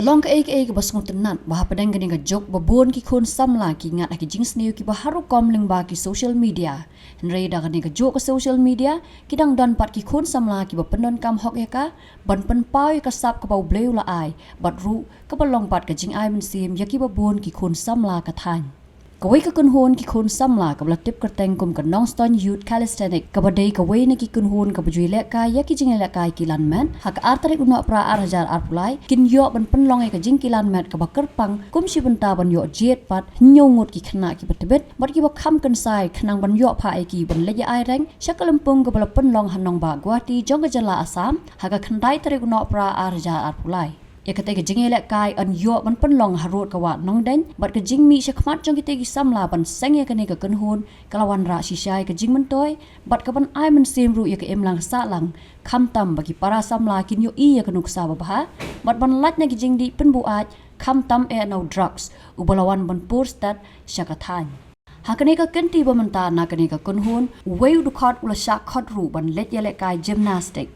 Kalong ke basngot tenan bah pedang gani jok babon ki khon samla ki ngat ki jing sneu ki baharu kom ling ba ki social media henrei da gani jok ke social media kidang dan pat ki khon samla ki ba penon kam hok ya ka ban pen pau ka sap ka bau bleu la ai bat ru ka balong pat ka jing ai men sim ya ki babon ki khon samla ka than Kawai ka kunhon ki khon samla ka tip kerteng kum ka non-stone youth calisthenic ka badai kawai na ki kunhon ka bajui lek ka ya ki jing lek ka ki lanman hak artarik uno pra arhajar arpulai kin yo ban penlong ka jing ki lanmat ka bakar pang kum si benta ban yo jet pat nyongot ki khna ki batbet bat ki ba kham kan sai khnang ban yo pha ai ki ban le ya ai reng shakalampung ka bala penlong hanong ba gwati jong ka jala asam hak khandai tarik uno pra arhajar arpulai Ya kata ke jing elak kai an yo ban penlong harut ka wat nong den bat ke jing mi syakmat jong kita gi samla ban seng ya kene ka kenhun kalawan ra sisai ke jing mentoi bat ka ban ai men sim ru ya ke emlang sa lang kham tam bagi para samla kin yo i ya kenuk sa ba bat ban lat na gi jing di pen bu aj kham tam e no drugs u balawan ban pur stat syakathan Hakane ka kenti bamanta na kane ka kunhun weu du khat ula syak khat ru ban let ya lek kai gymnastic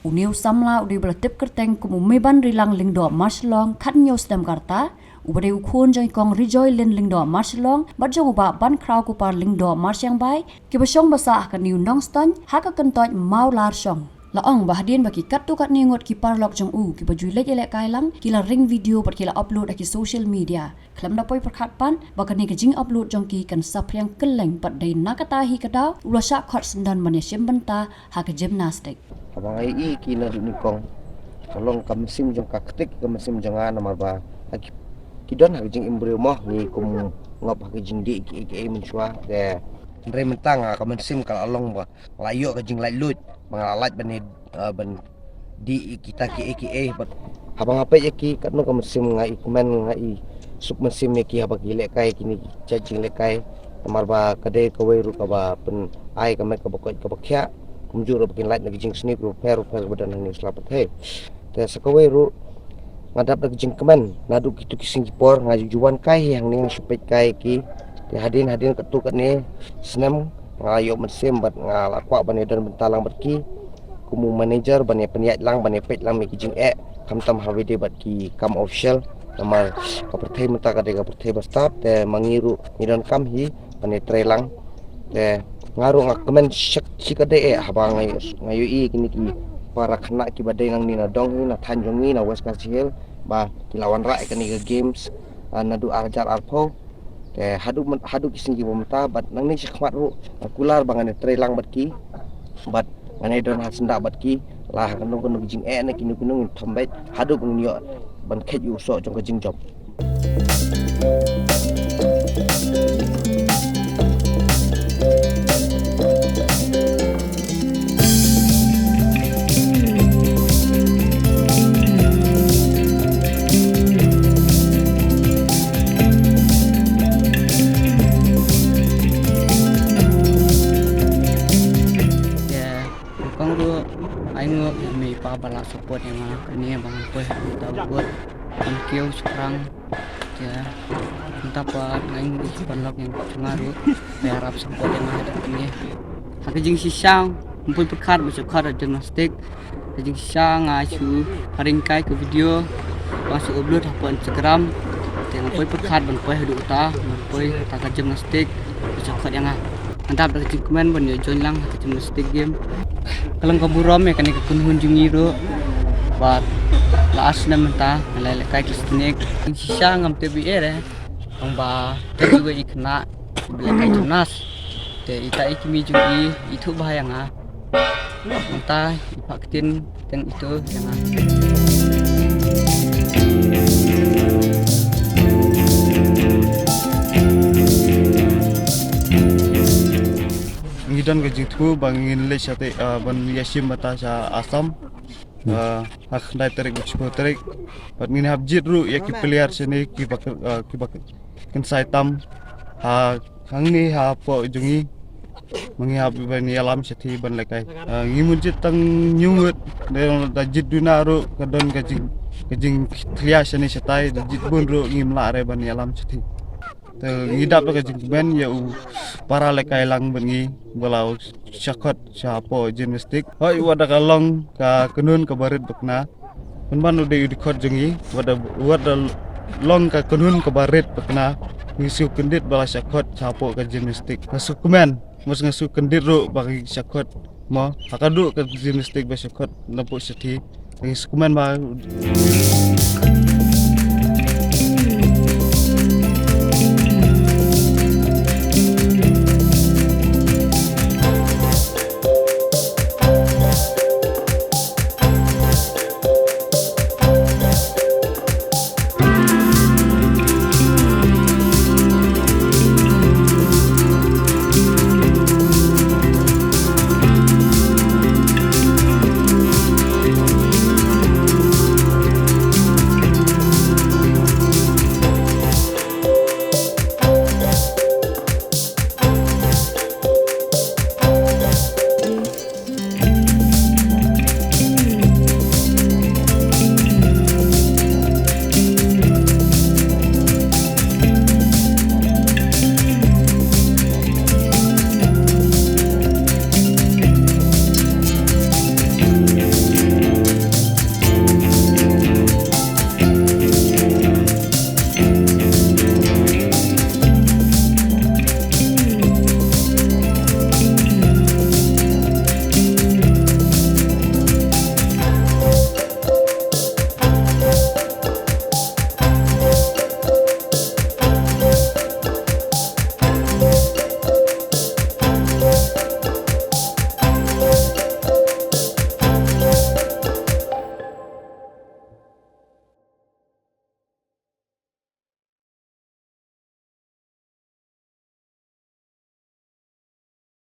Uniu samla udi bala tip kerteng kumu meban rilang lingdo marslong khat nyos dam karta ubade ukhon joi kong rejoy len lingdo marslong bat jong ba ban kraw ku par lingdo marsyang bai ki basong basa ka niu nongston ha ka kentoj mau lar song la ong bahadien baki kat tu kat ningot ki parlok jong u ki bajui lek elek kai lang kila ring video pat kila upload aki social media klam da poi perkhat pan bakani ke jing upload jong ki kan sapryang keleng pat dai nakata hi kada ulasa khat sendan mane simbenta ha ka gymnastic Abang ai ki na ni kong kalong kam sim jong ka ketik kam sim jong ana marba ki don ha jing imbrio moh ni kum ngop ha jing di ki men chwa de ndre mentang kam sim kal along ba layo ka jing lai lut bangalat ban di kita ki bat abang apa ya ki kat no kam sim ngai kumen ngai suk mesim ni ki abang lek kai kini jing lek kai marba kade ka we ru ka ba pen ai ka mek ka ba ka khya kumjur bikin light nagi jing sini ru per badan ni selapat he te sakawe ru ngadap nagi jing kemen nadu kitu kising kipor ngaju juan kai yang ning supet kai ki te hadin ketukat ni senam ngayo mesim bat ngalakwa bani dan bentalang bat ki kumu manager bani peniat lang bani pet lang mi jing kam tam hawide bat ki kam official namar kaperthai menta ka kaperthai bastap te mangiru nidan kam hi bani trelang te ngaru ngak kemen sikade habang ngayu i kini ki para khna ki badai nang ni na dong ni na thanjong ni na west kasihel ba kilawan ra kani ke games nadu arjar arpo te hadu kising ki bomta bat nang ni sikmat ru kular bangane trelang bat ki bat ngane don hasenda bat ki lah kanung jing na kini kunung thambait hadu bungyo ban khet yu so jong ka jing job balak support yang ini bang poi kita buat kio sekarang ya entah apa lain di balak yang pengaruh berharap support yang ada ini hak jing sisang mumpul perkar masuk kar gymnastik jing sisang ngacu haringkai ke video masuk upload apa Instagram dengan poi perkar bang poi hidup utah poi tak gymnastik masuk kar yang entah ada komen ban yo join lang hak gymnastik game Kalang kaburom ya kan kunhun jungiru bat laas na menta nalai kai kisnik sisa ngam tebi ang ba juga ikna bila kai tunas te ita ikimi jugi itu bahaya nga menta ipaktin dan itu yang Ngidan ke jingtu bangin le sate ban yasim mata sa asam hak dai tarik buku tarik bat ngini habjit ru ya ki player sini ki bakar kan saitam ha hangni ha po jungi mangi hab ban yalam sati ban lekai ngimun jit tang nyungut da jit duna ru kadon ke jing klia sini satai da jit bun ru ngim la re ban yalam sati ngidap ka jing ben ya para lekai lang bengi balau syakot syapo gymnastik hoi wada kalong ka kenun ka barit bekna Penban udah udikot jengi wada long ka kunun ke barit pakna ngisi kendit bala syakot capo ke gimnastik ngasukumen mus ngasu kendit ru bagi syakot mo akadu ke gimnastik ba syakot nampu seti ngisukumen ba